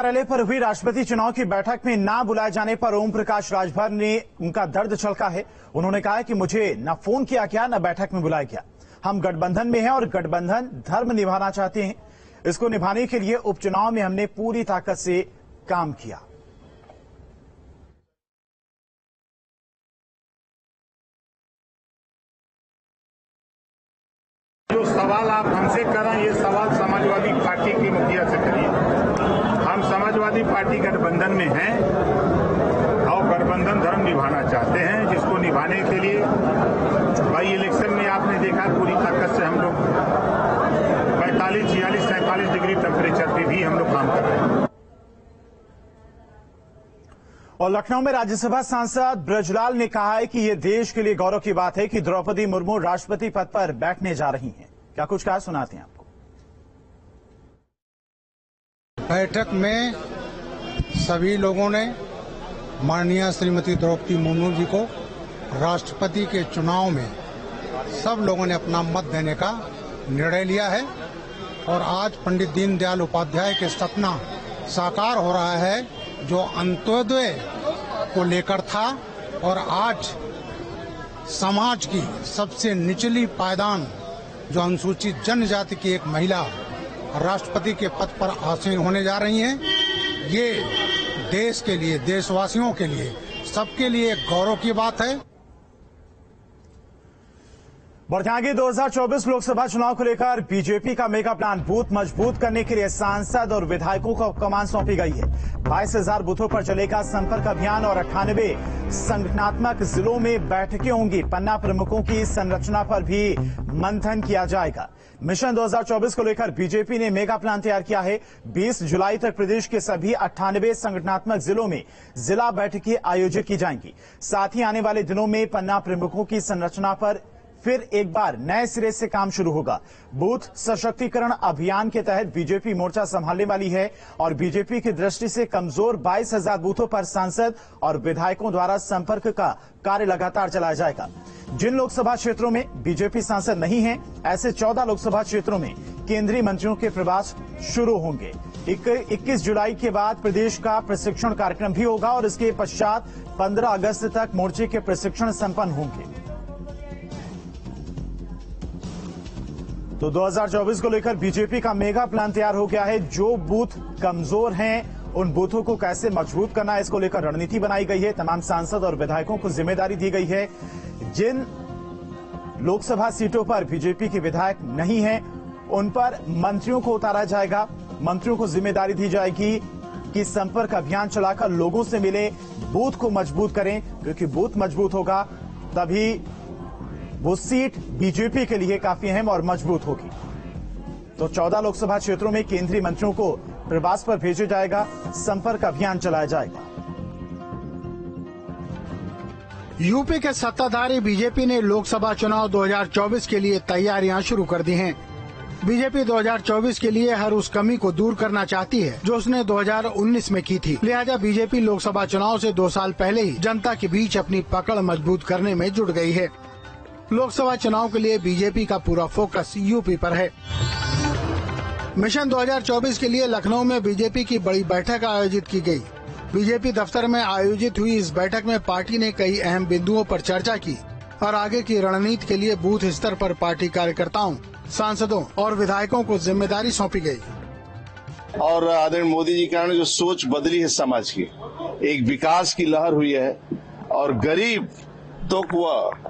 कार्यालय पर हुई राष्ट्रपति चुनाव की बैठक में ना बुलाए जाने पर ओम प्रकाश राजभर ने उनका दर्द छलका है। उन्होंने कहा कि मुझे न फोन किया गया न बैठक में बुलाया गया। हम गठबंधन में हैं और गठबंधन धर्म निभाना चाहते हैं। इसको निभाने के लिए उपचुनाव में हमने पूरी ताकत से काम किया। जो सवाल आप हमसे कर रहे हैं, ये सवाल समाजवादी पार्टी के मुखिया से करिए। हम समाजवादी पार्टी गठबंधन में हैं और गठबंधन धर्म निभाना चाहते हैं, जिसको निभाने के लिए भाई इलेक्शन में आपने देखा पूरी ताकत से हम लोग 45, 46, 47 डिग्री टेम्परेचर पे भी हम लोग काम कर रहे हैं। और लखनऊ में राज्यसभा सांसद ब्रजलाल ने कहा है कि यह देश के लिए गौरव की बात है कि द्रौपदी मुर्मू राष्ट्रपति पद पर बैठने जा रही हैं। क्या कुछ कहा, सुनाते हैं आपको। बैठक में सभी लोगों ने माननीय श्रीमती द्रौपदी मुर्मू जी को राष्ट्रपति के चुनाव में सब लोगों ने अपना मत देने का निर्णय लिया है और आज पंडित दीनदयाल उपाध्याय के सपना साकार हो रहा है, जो अंत्योदय को लेकर था और आज समाज की सबसे निचली पायदान जो अनुसूचित जनजाति की एक महिला राष्ट्रपति के पद पर आसीन होने जा रही हैं, ये देश के लिए, देशवासियों के लिए, सबके लिए एक गौरव की बात है। बढ़ते आगे 2024 लोकसभा चुनाव को लेकर बीजेपी का मेगा प्लान बूथ मजबूत करने के लिए सांसद और विधायकों को कमान सौंपी गई है। 22,000 बूथों पर चलेगा संपर्क अभियान और 98 संगठनात्मक जिलों में बैठकें होंगी। पन्ना प्रमुखों की संरचना पर भी मंथन किया जाएगा। मिशन 2024 को लेकर बीजेपी ने मेगा प्लान तैयार किया है। 20 जुलाई तक प्रदेश के सभी 98 संगठनात्मक जिलों में जिला बैठकें आयोजित की जाएंगी। साथ ही आने वाले दिनों में पन्ना प्रमुखों की संरचना पर फिर एक बार नए सिरे से काम शुरू होगा। बूथ सशक्तिकरण अभियान के तहत बीजेपी मोर्चा संभालने वाली है और बीजेपी की दृष्टि से कमजोर 22,000 बूथों पर सांसद और विधायकों द्वारा संपर्क का कार्य लगातार चलाया जाएगा। जिन लोकसभा क्षेत्रों में बीजेपी सांसद नहीं है, ऐसे 14 लोकसभा क्षेत्रों में केंद्रीय मंत्रियों के प्रवास शुरू होंगे। 21 जुलाई के बाद प्रदेश का प्रशिक्षण कार्यक्रम भी होगा और इसके पश्चात 15 अगस्त तक मोर्चे के प्रशिक्षण संपन्न होंगे। तो 2024 को लेकर बीजेपी का मेगा प्लान तैयार हो गया है। जो बूथ कमजोर हैं, उन बूथों को कैसे मजबूत करना है, इसको लेकर रणनीति बनाई गई है। तमाम सांसद और विधायकों को जिम्मेदारी दी गई है। जिन लोकसभा सीटों पर बीजेपी के विधायक नहीं हैं, उन पर मंत्रियों को उतारा जाएगा। मंत्रियों को जिम्मेदारी दी जाएगी कि संपर्क अभियान चलाकर लोगों से मिले, बूथ को मजबूत करें, क्योंकि बूथ मजबूत होगा तभी वो सीट बीजेपी के लिए काफी अहम और मजबूत होगी। तो 14 लोकसभा क्षेत्रों में केंद्रीय मंत्रियों को प्रवास पर भेजा जाएगा, संपर्क अभियान चलाया जाएगा। यूपी के सत्ताधारी बीजेपी ने लोकसभा चुनाव 2024 के लिए तैयारियां शुरू कर दी हैं। बीजेपी 2024 के लिए हर उस कमी को दूर करना चाहती है जो उसने 2019 में की थी। लिहाजा बीजेपी लोकसभा चुनाव से 2 साल पहले ही जनता के बीच अपनी पकड़ मजबूत करने में जुट गई है। लोकसभा चुनाव के लिए बीजेपी का पूरा फोकस यूपी पर है। मिशन 2024 के लिए लखनऊ में बीजेपी की बड़ी बैठक आयोजित की गई। बीजेपी दफ्तर में आयोजित हुई इस बैठक में पार्टी ने कई अहम बिंदुओं पर चर्चा की और आगे की रणनीति के लिए बूथ स्तर पर पार्टी कार्यकर्ताओं, सांसदों और विधायकों को जिम्मेदारी सौंपी गई। और आदरणीय मोदी जी के कारण जो सोच बदली है समाज की, एक विकास की लहर हुई है और गरीब तक वह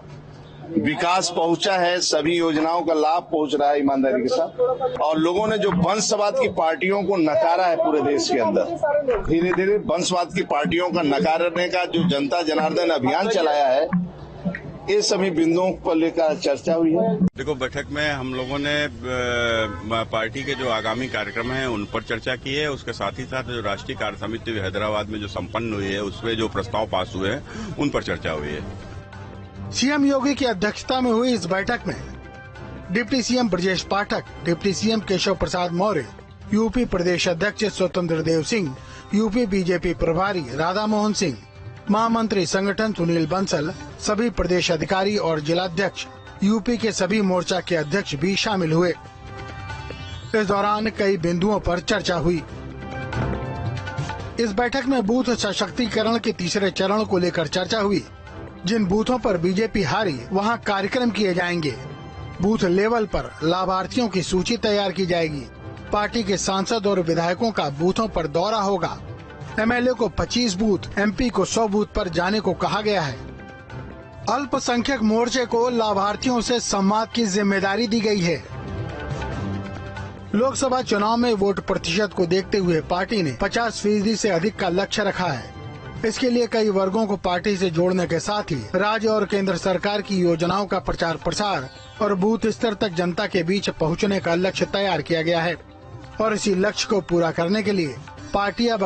विकास पहुंचा है, सभी योजनाओं का लाभ पहुंच रहा है ईमानदारी के साथ। और लोगों ने जो वंशवाद की पार्टियों को नकारा है पूरे देश के अंदर, धीरे धीरे वंशवाद की पार्टियों का नकारने का जो जनता जनार्दन अभियान चलाया है, ये सभी बिंदुओं पर लेकर चर्चा हुई है। देखो, बैठक में हम लोगों ने पार्टी के जो आगामी कार्यक्रम हैं उन पर चर्चा की है। उसके साथ ही साथ जो राष्ट्रीय कार्य समिति हैदराबाद में जो संपन्न हुई है, उसमें जो प्रस्ताव पास हुए हैं उन पर चर्चा हुई है। सीएम योगी की अध्यक्षता में हुई इस बैठक में deputy CM Brajesh Pathak, deputy CM Keshav Prasad Maurya, UP प्रदेश अध्यक्ष स्वतंत्र देव सिंह, यूपी बीजेपी प्रभारी राधा मोहन सिंह, महामंत्री संगठन सुनील बंसल, सभी प्रदेश अधिकारी और जिलाध्यक्ष, यूपी के सभी मोर्चा के अध्यक्ष भी शामिल हुए। इस दौरान कई बिंदुओं पर चर्चा हुई। इस बैठक में बूथ सशक्तिकरण के तीसरे चरण को लेकर चर्चा हुई। जिन बूथों पर बीजेपी हारी वहां कार्यक्रम किए जाएंगे। बूथ लेवल पर लाभार्थियों की सूची तैयार की जाएगी। पार्टी के सांसद और विधायकों का बूथों पर दौरा होगा। एमएलए को 25 बूथ, एमपी को 100 बूथ पर जाने को कहा गया है। अल्पसंख्यक मोर्चे को लाभार्थियों से संवाद की जिम्मेदारी दी गई है। लोकसभा चुनाव में वोट प्रतिशत को देखते हुए पार्टी ने 50% से अधिक का लक्ष्य रखा है। इसके लिए कई वर्गों को पार्टी से जोड़ने के साथ ही राज्य और केंद्र सरकार की योजनाओं का प्रचार प्रसार और बूथ स्तर तक जनता के बीच पहुंचने का लक्ष्य तैयार किया गया है। और इसी लक्ष्य को पूरा करने के लिए पार्टियां